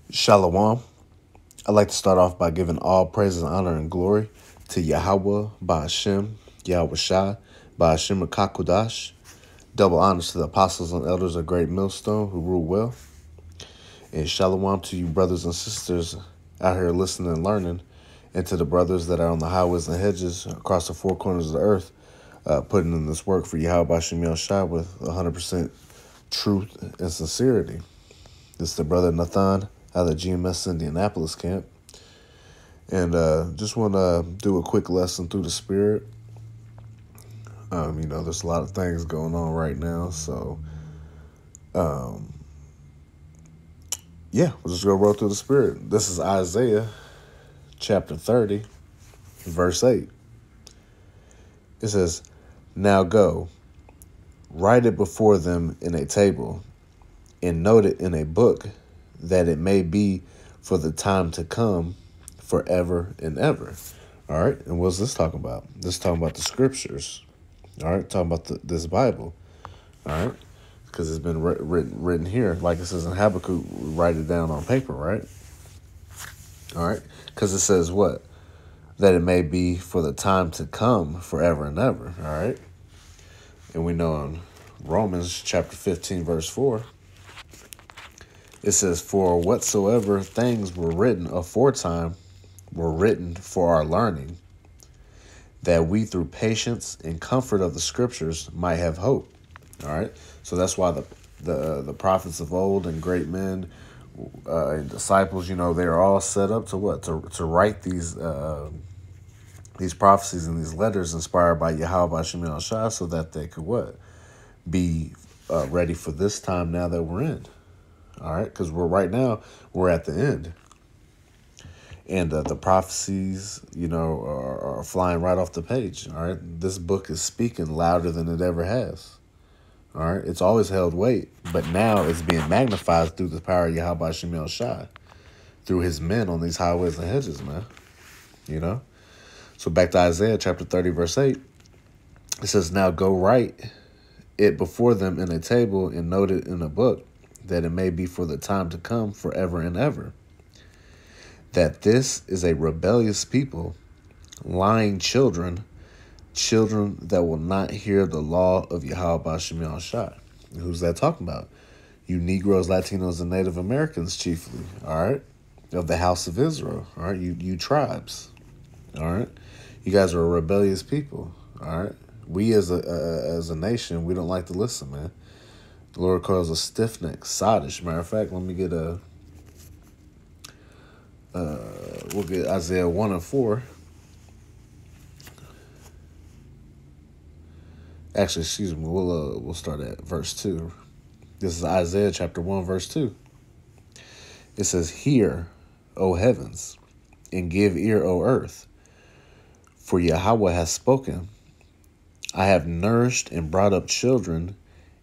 Shalom. I'd like to start off by giving all praises, honor, and glory to Yahweh, Ba'ashem, Yahweh Shai, Ba'ashem Kakudash. Double honors to the apostles and elders of Great Millstone who rule well. And shalom to you brothers and sisters out here listening and learning, and to the brothers that are on the highways and hedges across the four corners of the earth, putting in this work for Yahweh Ba'ashem Shai with 100% truth and sincerity. This is the brother Nathan out of the GMS Indianapolis camp. And just want to do a quick lesson through the Spirit. There's a lot of things going on right now. So, we're just going to roll through the Spirit. This is Isaiah chapter 30, verse 8. It says, "Now go, write it before them in a table, and note it in a book, that it may be for the time to come, forever and ever." All right, and what's this talking about? This is talking about the scriptures. All right, talking about this Bible. All right, because it's been written here, like it says in Habakkuk, write it down on paper, right? All right, because it says what? That it may be for the time to come, forever and ever. All right, and we know in Romans chapter 15, verse 4, it says, "For whatsoever things were written aforetime were written for our learning, that we through patience and comfort of the scriptures might have hope." All right, so that's why the prophets of old and great men and disciples, they are all set up to what? To write these prophecies and these letters inspired by Yahweh Ba'ashem Shai, so that they could what? Be ready for this time now that we're in. All right, because we're at the end. And the prophecies, are flying right off the page. All right, this book is speaking louder than it ever has. All right, it's always held weight, but now it's being magnified through the power of Yahweh Ba'ashem Shai, through his men on these highways and hedges, man. So back to Isaiah chapter 30, verse 8. It says, "Now go write it before them in a table and note it in a book, that it may be for the time to come, forever and ever. That this is a rebellious people, lying children that will not hear the law of Yahweh Ba'ashem Shai." Who's that talking about? You Negros, Latinos, and Native Americans chiefly, all right? Of the house of Israel, all right? You tribes, all right? You guys are a rebellious people, all right? We as a nation, we don't like to listen, man. The Lord calls us stiff-necked, sottish. Matter of fact, let me get we'll get Isaiah 1 and 4. Actually, excuse me, we'll start at verse 2. This is Isaiah chapter 1, verse 2. It says, "Hear, O heavens, and give ear, O earth, for Yahweh has spoken. I have nourished and brought up children,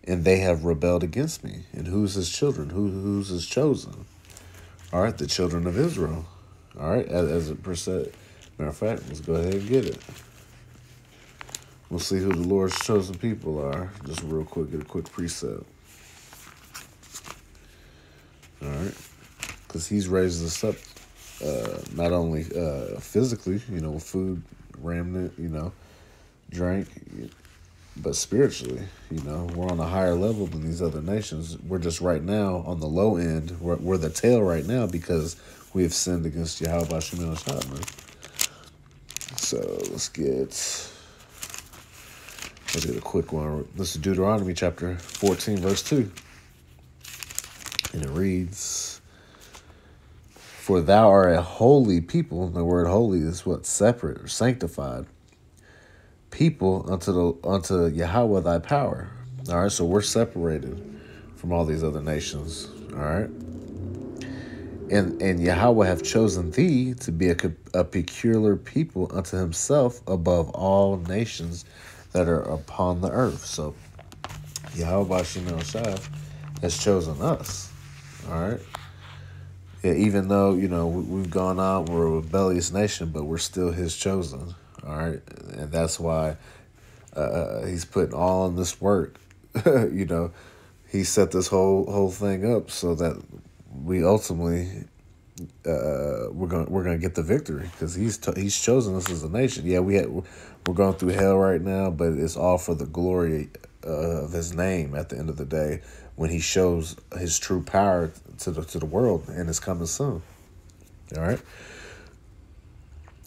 and they have rebelled against me." And who's his children? Who's his chosen? All right, the children of Israel. All right, as a percent. Matter of fact, let's go ahead and get it. We'll see who the Lord's chosen people are. Just real quick, get a quick precept. All right, because he's raised us up, not only physically, with food, remnant, drink, but spiritually, we're on a higher level than these other nations. We're just right now on the low end. We're the tail right now because we have sinned against Yahweh Ba'ashem Shai, man. So let's get a quick one. This is Deuteronomy chapter 14, verse 2. And it reads, "For thou art a holy people." The word holy is what? Separate or sanctified. "People unto Yahweh thy power." All right, so we're separated from all these other nations. All right, and Yahweh have chosen thee to be a peculiar people unto himself above all nations that are upon the earth. So Yahweh Ba'ashem Shai has chosen us. All right, even though we've gone out, we're a rebellious nation, but we're still his chosen. All right, and that's why he's putting all in this work. He set this whole thing up so that we ultimately we're gonna get the victory because he's chosen us as a nation. Yeah, we're going through hell right now, but it's all for the glory of his name. At the end of the day, when he shows his true power to the world, and it's coming soon. All right.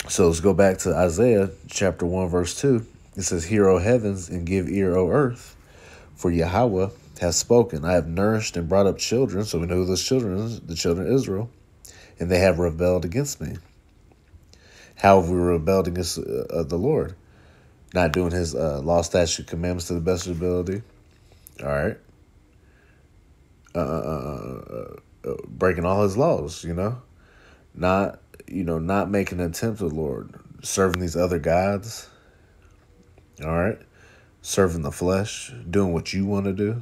So let's go back to Isaiah chapter 1, verse 2. It says, "Hear, O heavens, and give ear, O earth, for Yahweh has spoken. I have nourished and brought up children." So we know who those children is, the children of Israel. "And they have rebelled against me." How have we rebelled against the Lord? Not doing his law, statute, commandments to the best of ability. All right. Breaking all his laws, Not making an attempt at the Lord. Serving these other gods. All right. Serving the flesh. Doing what you want to do.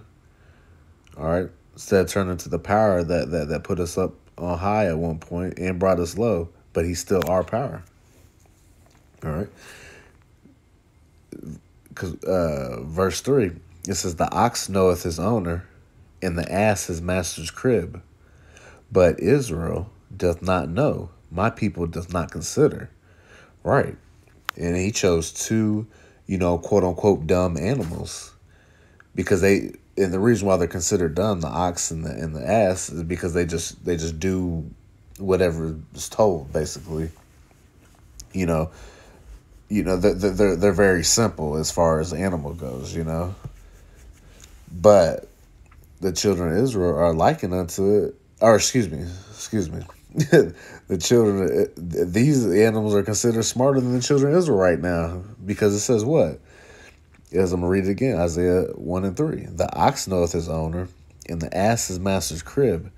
All right. Instead of turning to the power that put us up on high at one point and brought us low, but he's still our power. All right. Because verse 3, it says, "The ox knoweth his owner, and the ass his master's crib. But Israel doth not know. My people doth not consider." Right. And he chose two, quote unquote dumb animals. Because and the reason why they're considered dumb, the ox and the ass, is because they just do whatever is told, basically. They're very simple as far as animal goes, But the children of Israel are likened unto it. Or excuse me. The children, these animals are considered smarter than the children of Israel right now, because it says what? As I'm going to read it again, Isaiah 1 and 3. "The ox knoweth his owner, and the ass his master's crib.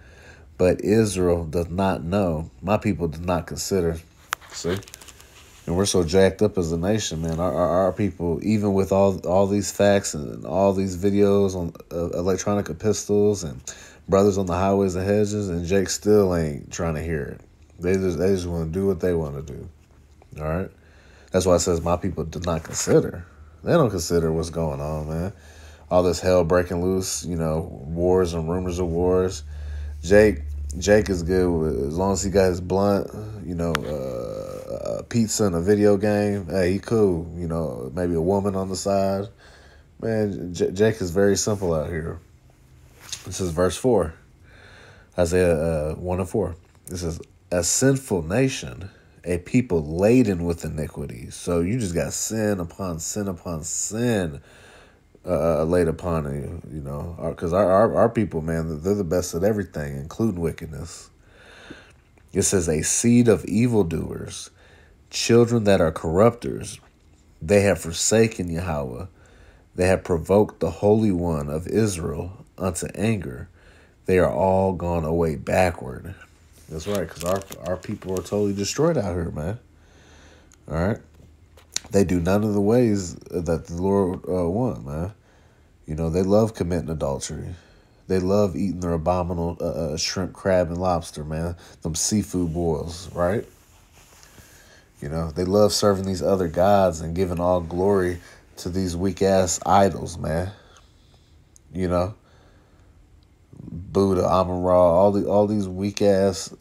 But Israel doth not know. My people doth not consider." See? And we're so jacked up as a nation, man. Our people, even with all these facts and all these videos on electronic epistles and brothers on the highways and hedges, and Jake still ain't trying to hear it. They just want to do what they want to do. All right? That's why it says my people do not consider. They don't consider what's going on, man. All this hell breaking loose, wars and rumors of wars. Jake is good as long as he got his blunt, pizza and a video game. Hey, he cool. Maybe a woman on the side. Man, Jake is very simple out here. This is verse 4. Isaiah 1 and 4. This is, "A sinful nation, a people laden with iniquity." So you just got sin upon sin upon sin laid upon you, because our people, man, they're the best at everything, including wickedness. It says, "A seed of evildoers, children that are corrupters. They have forsaken Yahweh. They have provoked the Holy One of Israel unto anger. They are all gone away backward." That's right, because our people are totally destroyed out here, man. All right? They do none of the ways that the Lord want, man. They love committing adultery. They love eating their abominable shrimp, crab, and lobster, man. Them seafood boils, right? They love serving these other gods and giving all glory to these weak-ass idols, man. Buddha, Amun-Ra, all these weak-ass,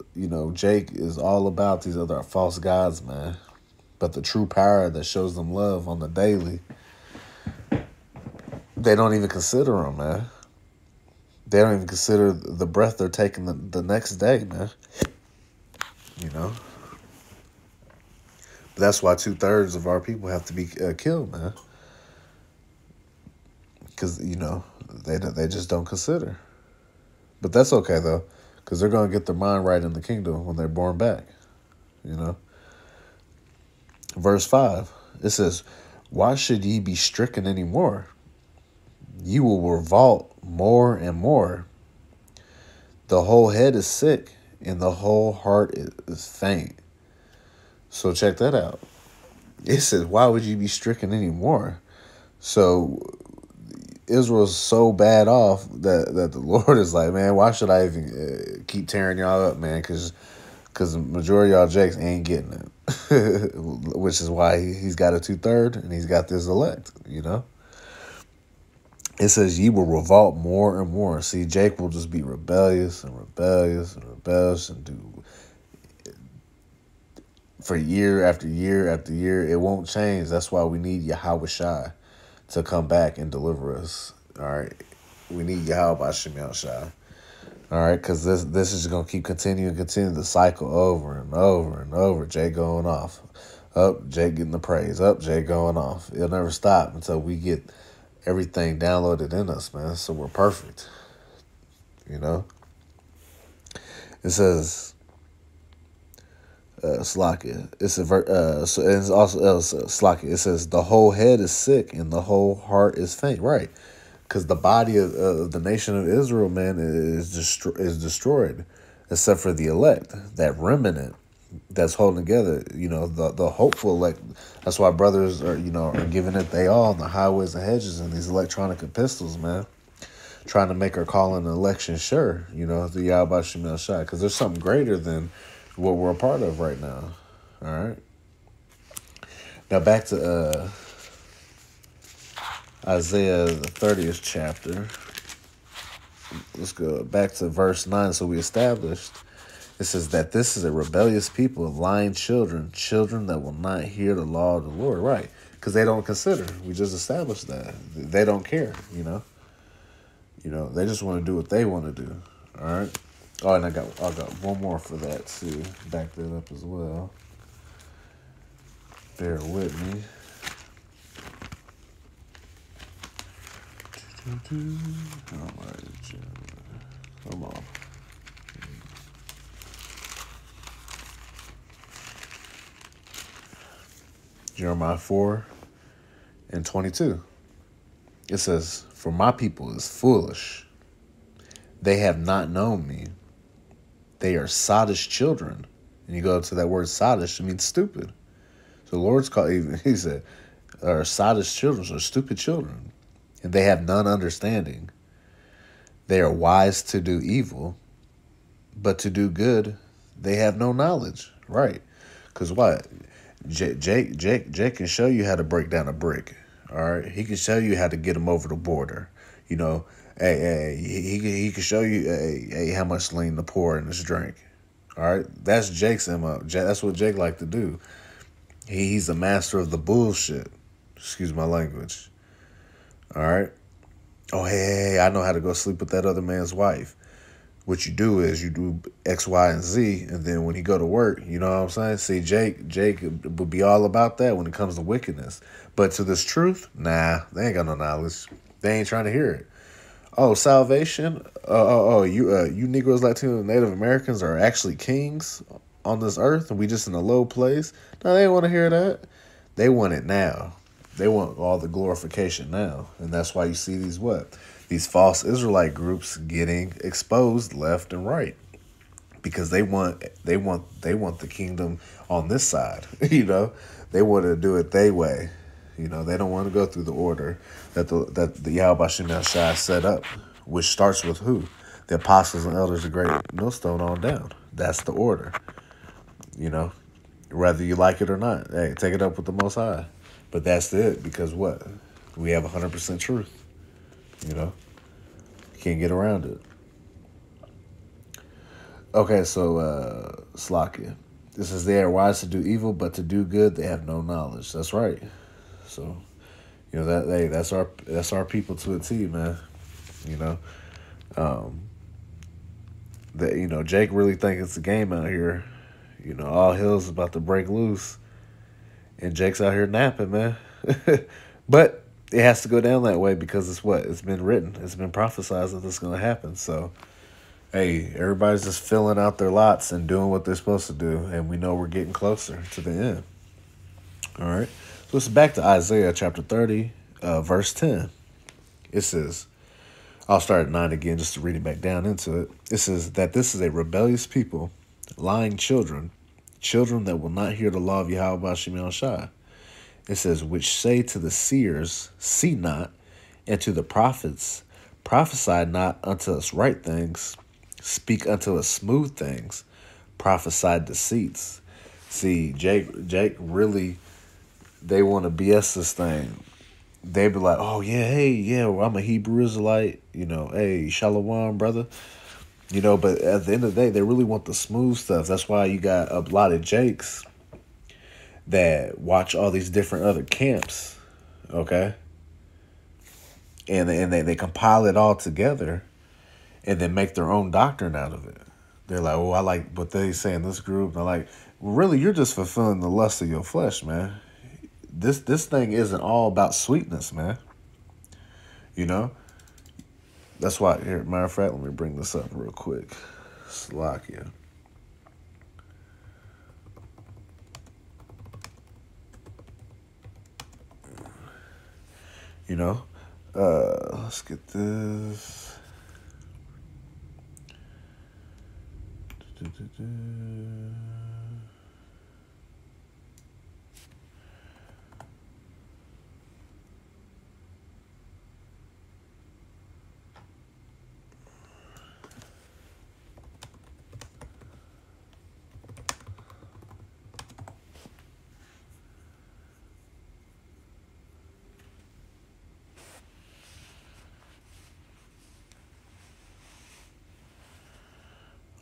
Jake is all about these other false gods, man. But the true power that shows them love on the daily, they don't even consider them, man. They don't even consider the breath they're taking the next day, man. But that's why 2/3 of our people have to be killed, man. Because, they just don't consider. But that's okay, though, because they're going to get their mind right in the kingdom when they're born back, Verse 5, it says, "Why should ye be stricken any more? You will revolt more and more. The whole head is sick, and the whole heart is faint." So check that out. It says, why would you be stricken any more? So Israel's so bad off that the Lord is like, man, why should I even keep tearing y'all up, man? Because the majority of y'all jakes ain't getting it. Which is why he's got a 2/3 and he's got this elect, It says, "Ye will revolt more and more." See, Jake will just be rebellious and rebellious and rebellious and do for year after year after year. It won't change. That's why we need Yahweh Shai to come back and deliver us. All right. We need Yahweh Shemiel Shai. All right, because this is going to keep continue the cycle over and over and over. Jay going off. Up, Jay getting the praise. Up, Jay going off. It'll never stop until we get everything downloaded in us, man. So we're perfect. You know? It says, Slakia. It's it's also Slakia. It says, the whole head is sick and the whole heart is faint. Right. Because the body of the nation of Israel, man, is destroyed, except for the elect, that remnant that's holding together. You know, the hopeful elect. That's why brothers are giving it they all on the highways and hedges and these electronic epistles, man, trying to make our calling and election sure. You know, the Yahweh Shemel Shai, because there's something greater than what we're a part of right now. All right. Now back to Isaiah, the 30th chapter. Let's go back to verse 9. So we established, it says that this is a rebellious people, lying children that will not hear the law of the Lord. Right. Because they don't consider. We just established that. They don't care, you know. You know, they just want to do what they want to do. All right. Oh, and I got one more for that too. Back that up as well. Bear with me. All right, come on. Jeremiah 4:22. It says, for my people is foolish. They have not known me. They are sottish children. And you go to that word sottish, it means stupid. So the Lord's called, he said, are sottish children, or stupid children. And they have none understanding. They are wise to do evil, but to do good, they have no knowledge. Right. Because what? Jake can show you how to break down a brick. All right. He can show you how to get him over the border. You know, he can show you how much lean to pour in this drink. All right. That's Jake's MO. That's what Jake like to do. He's the master of the bullshit. Excuse my language. All right. Oh, hey, I know how to go sleep with that other man's wife. What you do is you do X, Y, and Z, and then when he go to work, you know what I'm saying? See, Jake would be all about that when it comes to wickedness. But to this truth, nah, they ain't got no knowledge. They ain't trying to hear it. Oh, salvation? You Negroes, Latinos, and Native Americans are actually kings on this earth, and we just in a low place? No, they don't want to hear that. They want it now. They want all the glorification now. And that's why you see these false Israelite groups getting exposed left and right. Because they want the kingdom on this side. You know, they want to do it their way. You know, they don't want to go through the order that the Yahweh Shemel Shai set up, which starts with who? The apostles and elders of great millstone on down. That's the order. You know, whether you like it or not. Hey, take it up with the Most High. But that's it, because what? We have 100% truth. You know? You can't get around it. Okay, so, Slakia. This is they are wise to do evil, but to do good they have no knowledge. That's right. So, you know, that's our people to a T, man. You know? Jake really think it's a game out here. You know, all hell's about to break loose. And Jake's out here napping, man. But it has to go down that way because it's been written. It's been prophesied that this is going to happen. So, hey, everybody's just filling out their lots and doing what they're supposed to do. And we know we're getting closer to the end. All right. So it's back to Isaiah chapter 30, verse 10. It says, I'll start at 9 again just to read it back down into it. It says that this is a rebellious people, lying children that will not hear the law of Yahweh Shemel Shai. It says, which say to the seers, see not, and to the prophets, prophesy not unto us right things, speak unto us smooth things, prophesy deceits. See, Jake really, they want to BS this thing. They be like, oh, yeah, hey, yeah, well, I'm a Hebrew Israelite, you know, hey, shalom, brother. You know, but at the end of the day, they really want the smooth stuff. That's why you got a lot of Jakes that watch all these different other camps, okay? And they compile it all together and then make their own doctrine out of it. They're like, oh, I like what they say in this group. And they're like, well, really, you're just fulfilling the lust of your flesh, man. This thing isn't all about sweetness, man. You know? That's why, here, matter of fact, let me bring this up real quick. Slovakia. You know? Let's get this.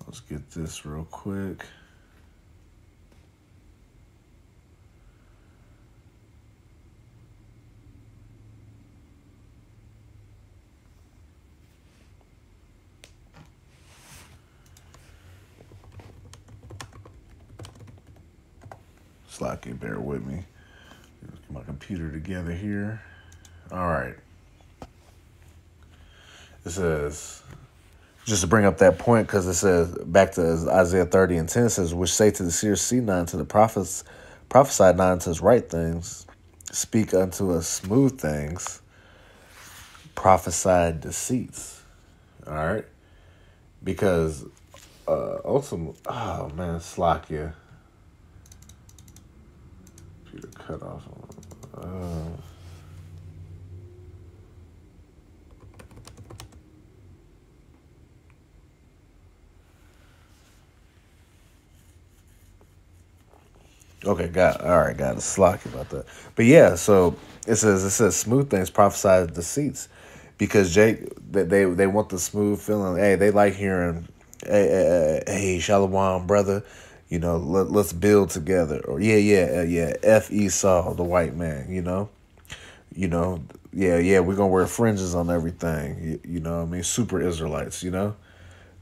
Let's get this real quick. Slocky, bear with me. Get my computer together here. All right. It says, just to bring up that point, because it says, back to Isaiah 30 and 10, it says, which say to the seers, see not, to the prophets, prophesy not unto us right things, speak unto us smooth things, prophesy deceits. All right? Because ultimately, oh man, Slovakia. Computer cut off. Okay, got it. Slocky about that. But yeah, so it says smooth things, prophesy deceits, because Jake, they want the smooth feeling. Hey, they like hearing, hey, Shalom, brother. You know, let's build together. Or yeah. F Esau, the white man. You know, yeah. We're gonna wear fringes on everything. You know what I mean? Super Israelites. You know.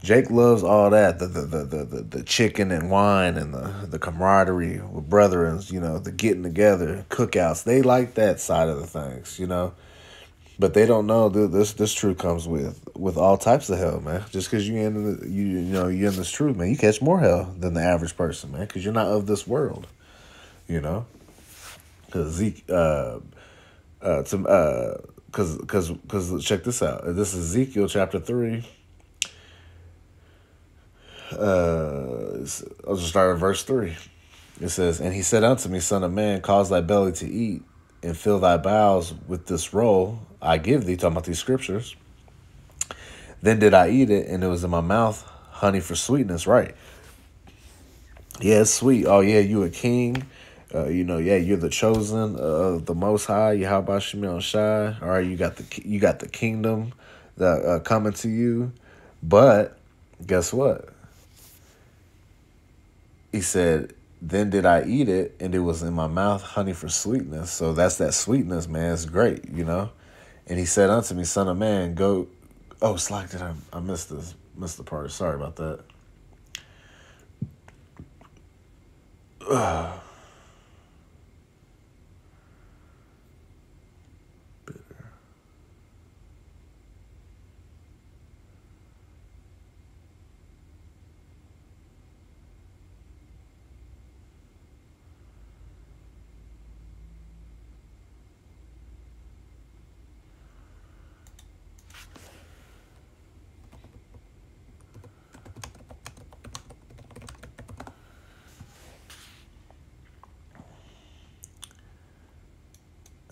Jake loves all that, the chicken and wine and the camaraderie with brethren, you know, the getting together, cookouts. They like that side of the things, you know. But they don't know this truth comes with all types of hell, man. Just because you're in this truth, man, you catch more hell than the average person, man, because you're not of this world, you know. Because check this out. This is Ezekiel chapter 3. I'll just start at verse 3. It says, and he said unto me, son of man, cause thy belly to eat, and fill thy bowels with this roll I give thee, talking about these scriptures. Then did I eat it, and it was in my mouth, honey for sweetness, right? Yeah, it's sweet. Oh, yeah, you a king. You're the chosen of the Most High. Yahweh SIMEON Shai. All right, you got the kingdom that coming to you. But guess what? He said, then did I eat it, and it was in my mouth honey for sweetness. So that's that sweetness, man. It's great, you know. And he said unto me, son of man, go. Oh, Slack, did I missed the part. Sorry about that. Bitter.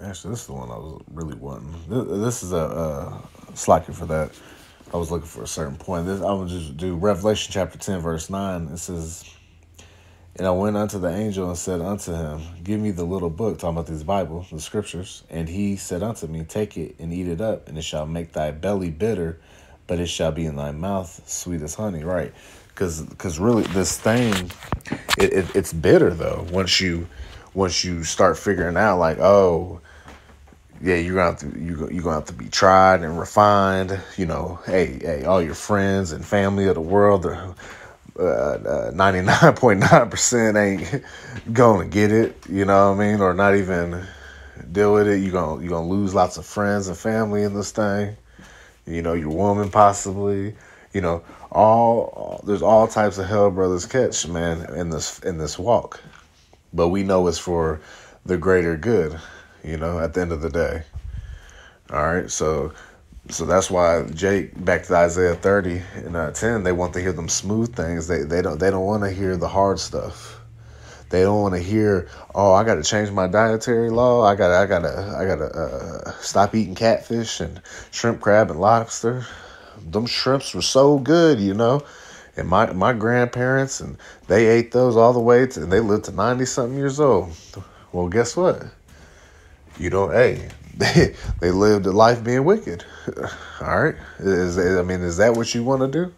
Actually, this is the one I was really wanting. This is a slacking for that. I was looking for a certain point. I would just do Revelation chapter 10, verse 9. It says, and I went unto the angel and said unto him, give me the little book, talking about this Bible, the scriptures. And he said unto me, take it and eat it up, and it shall make thy belly bitter, but it shall be in thy mouth sweet as honey. Right? Because really, this thing, it's bitter though. Once you once you start figuring out, like, oh, yeah, you're gonna have to be tried and refined. You know, hey, all your friends and family of the world, 99.9% ain't gonna get it. You know what I mean, or not even deal with it. You're gonna lose lots of friends and family in this thing. You know, your woman possibly. You know, there's all types of hell brothers catch, man, in this walk. But we know it's for the greater good, you know, at the end of the day. All right, so that's why Jake, back to Isaiah 30 and 10, they want to hear them smooth things. They don't want to hear the hard stuff. They don't want to hear, oh, I got to change my dietary law. I gotta stop eating catfish and shrimp, crab, and lobster. Them shrimps were so good, you know. And my grandparents, and they ate those all the way and they lived to 90-something years old. Well, guess what? You don't, they lived a life being wicked. All right? Is that what you want to do?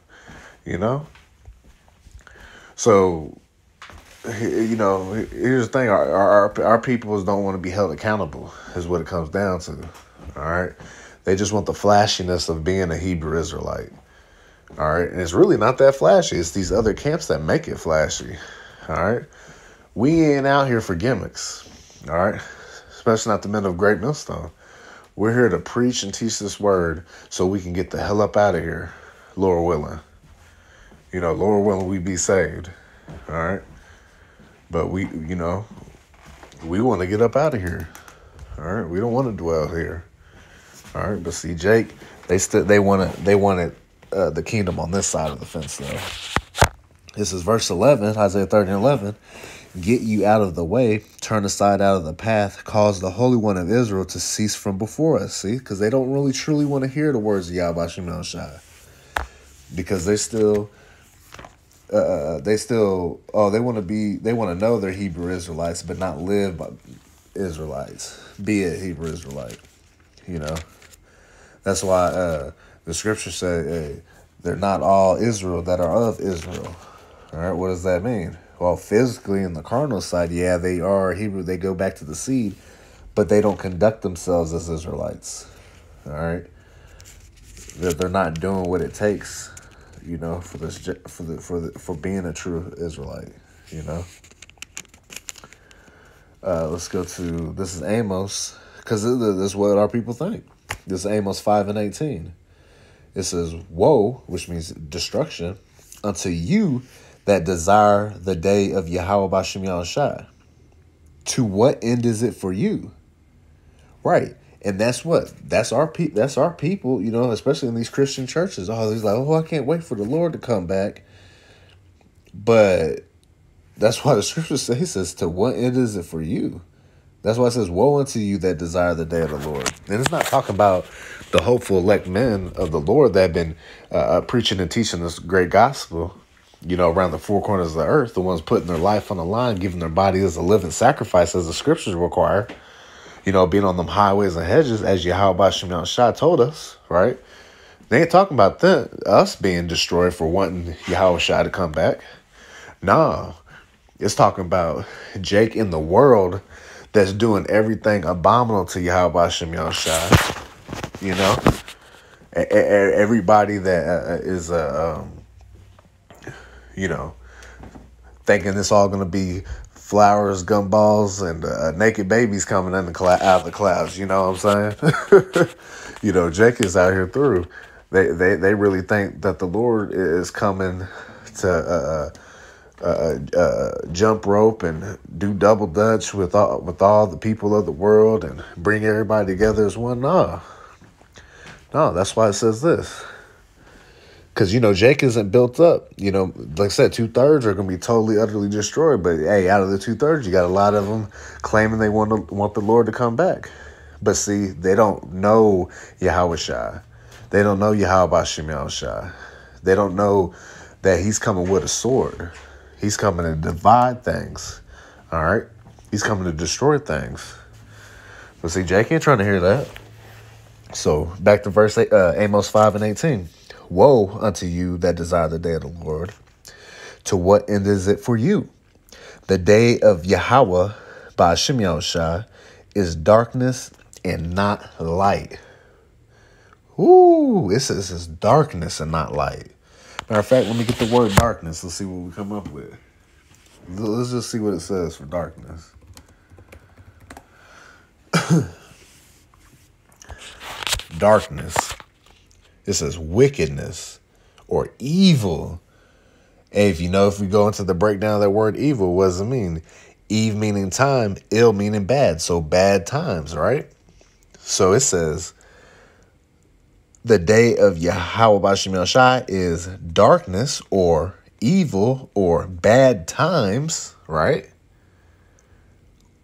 You know? So, you know, here's the thing. Our peoples don't want to be held accountable, is what it comes down to. All right? They just want the flashiness of being a Hebrew Israelite. All right, and it's really not that flashy. It's these other camps that make it flashy. All right, we ain't out here for gimmicks. All right, especially not the men of Great Millstone. We're here to preach and teach this word so we can get the hell up out of here, Lord willing. You know, Lord willing, we be saved. All right, but we want to get up out of here. All right, we don't want to dwell here. All right, but see, Jake, they wanted the kingdom on this side of the fence, though. This is verse 11, Isaiah 30 and 11. Get you out of the way, turn aside out of the path, cause the Holy One of Israel to cease from before us. See, because they don't really truly want to hear the words of Yahweh Shem Shai, because they want to know they're Hebrew Israelites, but not live by Israelites, be a Hebrew Israelite. You know, that's why the scriptures say, hey, they're not all Israel that are of Israel. All right, what does that mean? Well, physically in the carnal side, yeah, they are Hebrew. They go back to the seed, but they don't conduct themselves as Israelites. All right, they're not doing what it takes, you know, for being a true Israelite. You know. Let's go to, this is Amos, because this is what our people think. This is Amos 5 and 18. It says, woe, which means destruction, unto you that desire the day of Yahweh B'Shem Yahushai. To what end is it for you? Right. And that's our people, you know, especially in these Christian churches. Oh, he's like, I can't wait for the Lord to come back. But that's why the scripture says, to what end is it for you? That's why it says, woe unto you that desire the day of the Lord. And it's not talking about the hopeful elect men of the Lord that have been preaching and teaching this great gospel, you know, around the four corners of the earth, the ones putting their life on the line, giving their body as a living sacrifice as the scriptures require, you know, being on them highways and hedges as Yahweh B'Shem Yahushai told us, right? They ain't talking about us being destroyed for wanting Yahweh Shai to come back. No, it's talking about Jake in the world that's doing everything abominable to Yahweh B'Shem Yahushai. You know, everybody that is, you know, thinking it's all going to be flowers, gumballs, and naked babies coming out of the clouds. You know what I'm saying? You know, Jake is out here through. They really think that the Lord is coming to jump rope and do double dutch with all the people of the world and bring everybody together as one. No, that's why it says this. Because, you know, Jake isn't built up. You know, like I said, 2/3 are going to be totally, utterly destroyed. But, hey, out of the 2/3, you got a lot of them claiming they want the Lord to come back. But, see, they don't know Yahweh Shai. They don't know Yahweh B'Shem Yahushai. They don't know that he's coming with a sword. He's coming to divide things. All right? He's coming to destroy things. But, see, Jake ain't trying to hear that. So, back to verse Amos 5 and 18. Woe unto you that desire the day of the Lord. To what end is it for you? The day of Yahweh by SIMEON is darkness and not light. Ooh, it says it's darkness and not light. Matter of fact, let me get the word darkness. Let's see what we come up with. Let's just see what it says for darkness. Darkness. It says wickedness or evil. Hey, if we go into the breakdown of that word evil, what does it mean? Eve meaning time, ill meaning bad. So bad times, right? So it says the day of Yahweh Bashim Shai is darkness or evil or bad times, right?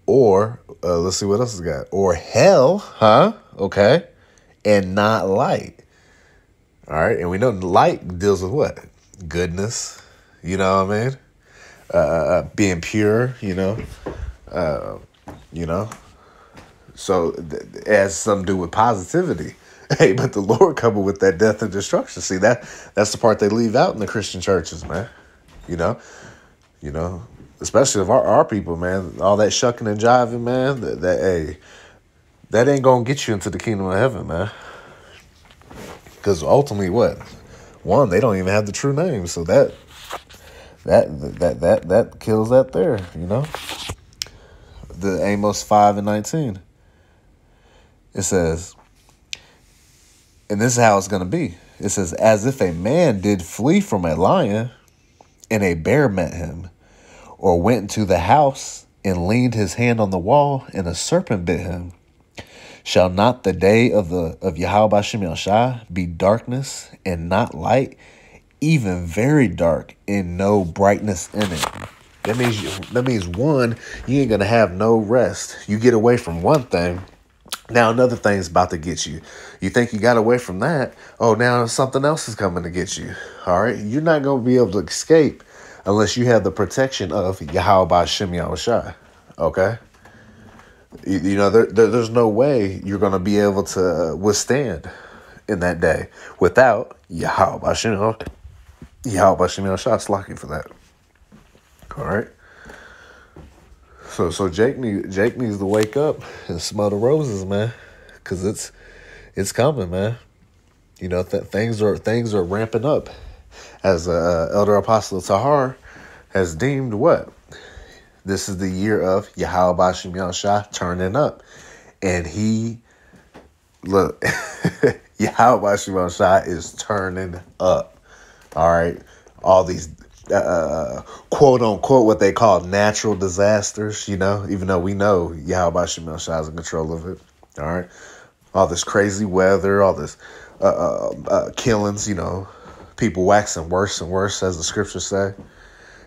Or let's see what else it's got. Or hell, huh? Okay. And not light. All right. And we know light deals with what? Goodness. You know what I mean? Being pure, So it has something to do with positivity. Hey, but the Lord coming with that death and destruction. See, that's the part they leave out in the Christian churches, man. Especially of our people, man. All that shucking and jiving, man. That ain't gonna get you into the kingdom of heaven, man. Because ultimately, what? One, they don't even have the true name, so that kills that there, The Amos 5:19. It says, and this is how it's gonna be. It says, as if a man did flee from a lion, and a bear met him, or went into the house and leaned his hand on the wall, and a serpent bit him. Shall not the day of Yahweh Bashim Shai be darkness and not light, even very dark and no brightness in it? That means one, you ain't gonna have no rest. You get away from one thing, now another thing's about to get you. You think you got away from that, oh, now something else is coming to get you. All right, you're not gonna be able to escape unless you have the protection of Yahweh Bashim Shai. Okay. There's no way you're going to be able to withstand in that day without Yahweh Bashim Shai. Slacking for that. All right. So Jake needs to wake up and smell the roses, man, because it's coming, man. Things are ramping up, as Elder Apostle Tahar has deemed what. This is the year of Yahweh Bashim Shai turning up. And look, Yahweh Bashim Shai is turning up. All right. All these, quote unquote, what they call natural disasters, even though we know Yahweh Bashim Shai is in control of it. All right. All this crazy weather, all this killings, people waxing worse and worse, as the scriptures say.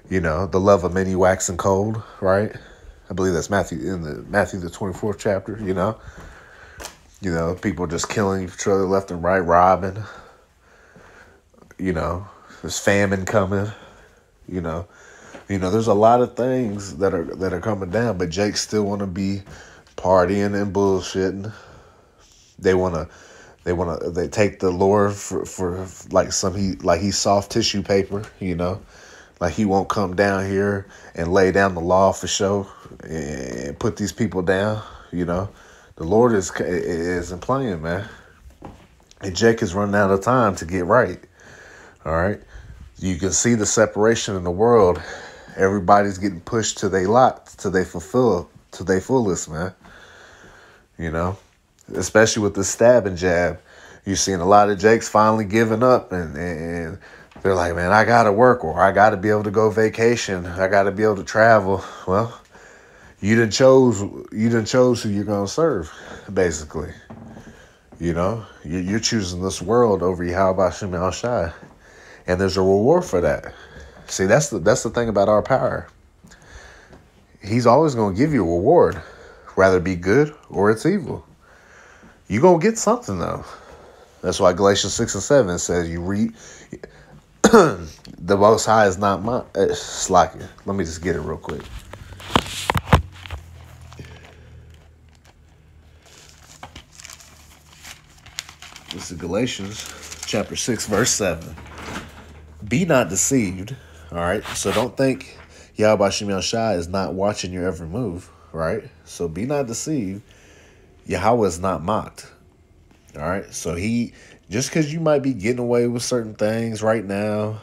The love of many waxing cold, right? I believe that's Matthew the 24th chapter, people just killing each other left and right, robbing. There's famine coming, there's a lot of things that are coming down, but Jake still want to be partying and bullshitting. They take the Lord for like he's soft tissue paper, Like he won't come down here and lay down the law for show and put these people down. The Lord isn't playing, man. And Jake is running out of time to get right. All right. You can see the separation in the world. Everybody's getting pushed to their lot, to their fullest, man. Especially with the stab and jab. You're seeing a lot of Jakes finally giving up and they're like, man, I got to work, or I got to be able to go vacation. I got to be able to travel. Well, you done chose who you're going to serve, basically. You're choosing this world over Yahweh Bashim Shai. And there's a reward for that. See, that's the thing about our power. He's always going to give you a reward, whether it be good or it's evil. You're going to get something, though. That's why Galatians 6 and 7 says you reap. The Most High is not mine. Slacking. Let me just get it real quick. This is Galatians chapter 6, verse 7. Be not deceived. All right. So don't think Yahweh Bashim Shai is not watching your every move. right? So be not deceived. Yahweh is not mocked. All right. So just because you might be getting away with certain things right now,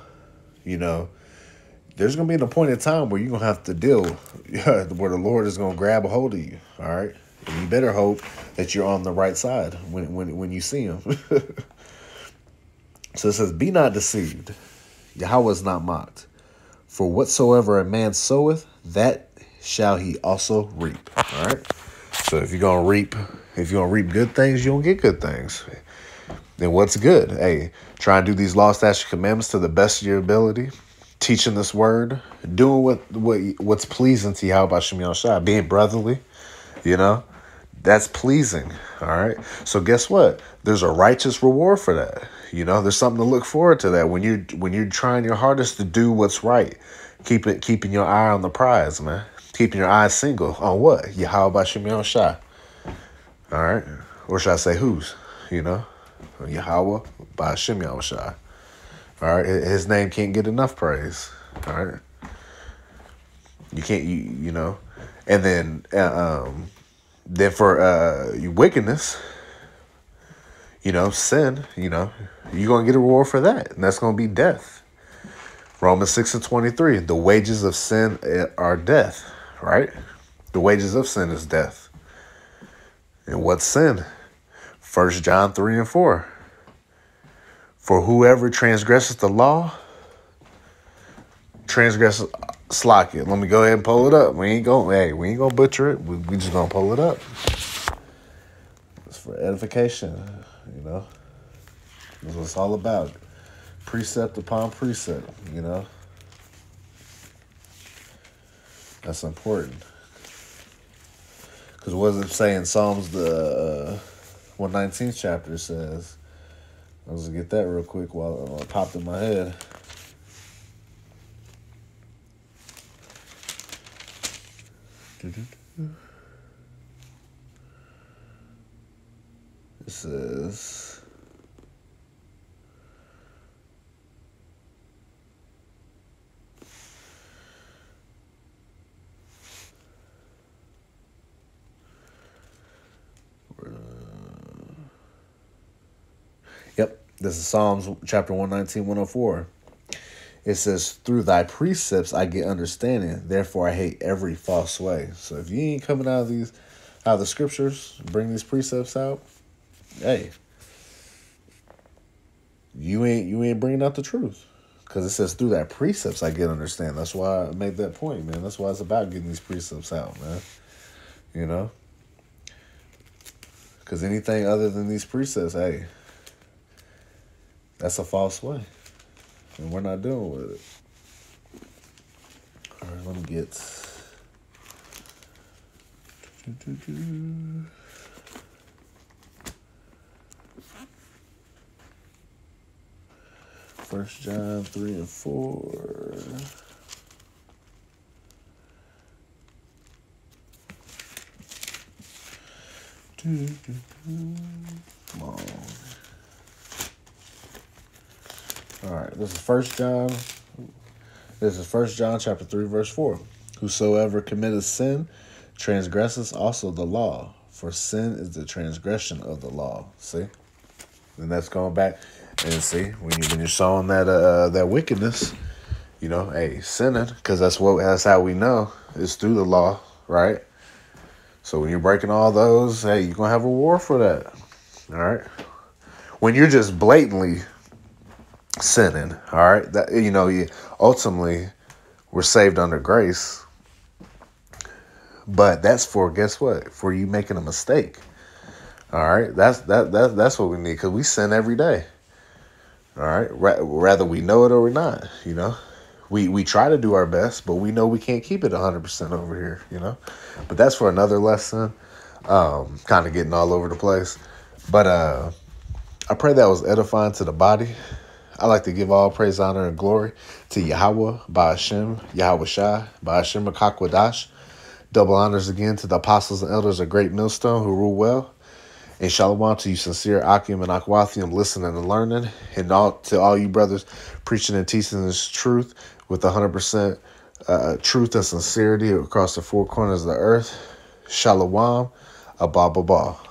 there's going to be an appointed time where you're going to have to deal where the Lord is going to grab a hold of you. All right. And you better hope that you're on the right side when you see him. So it says, be not deceived. Yahweh is not mocked. For whatsoever a man soweth, that shall he also reap. All right. So if you're gonna reap good things, you're gonna get good things. Then what's good? Hey, try and do these law, statutes, commandments to the best of your ability. Teaching this word, doing what's pleasing to Yahweh Shemion Shai, being brotherly, that's pleasing. All right. So guess what? There's a righteous reward for that. There's something to look forward to that when you're trying your hardest to do what's right. Keeping your eye on the prize, man. Keeping your eyes single on what? Yahweh Shemion Shai. All right. Or should I say whose? Yahweh by Shemion Shai. All right. His name can't get enough praise. All right. You can't, and then for your wickedness, sin, you're going to get a reward for that. And that's going to be death. Romans 6:23, the wages of sin are death, right? The wages of sin is death. And what's sin? 1 John 3:4. For whoever transgresses the law, transgresses slack it. Let me go ahead and pull it up. We ain't gonna butcher it. We just gonna pull it up. It's for edification, That's what it's all about. Precept upon precept, That's important. Because what does it say in Psalms, the 119th chapter says? Let's get that real quick while it popped in my head. It says, this is Psalms chapter 119, 104. It says, through thy precepts I get understanding, therefore I hate every false way. So if you ain't coming out of the scriptures, bring these precepts out, hey, you ain't bringing out the truth. Because it says, through thy precepts I get understanding. That's why I made that point, man. That's why it's about getting these precepts out, man. Because anything other than these precepts, hey, that's a false way. And we're not dealing with it. All right, let me get... First John 3 and 4. Come on. All right, this is First John. This is 1 John chapter 3, verse 4. Whosoever committeth sin transgresses also the law, for sin is the transgression of the law. See? And that's going back and see when you're sowing that wickedness, hey, sinning, because that's how we know it's through the law, right? So when you're breaking all those, hey, you're gonna have a reward for that. All right. When you're just blatantly sinning, all right, that ultimately we're saved under grace, but that's for, guess what? For you making a mistake. All right, that's what we need, because we sin every day. All right, rather we know it or we're not. We try to do our best, but we know we can't keep it 100% over here. But that's for another lesson. Kind of getting all over the place, but I pray that was edifying to the body. I like to give all praise, honor, and glory to Yahweh, Ba'ashem, Yahweh Shai, Ba'ashem Akakwadash. Double honors again to the apostles and elders of Great Millstone who rule well. And shalom to you sincere Akim and Akwathium listening and learning. And to all you brothers preaching and teaching this truth with 100% truth and sincerity across the four corners of the earth. Shalom, Abba Baba.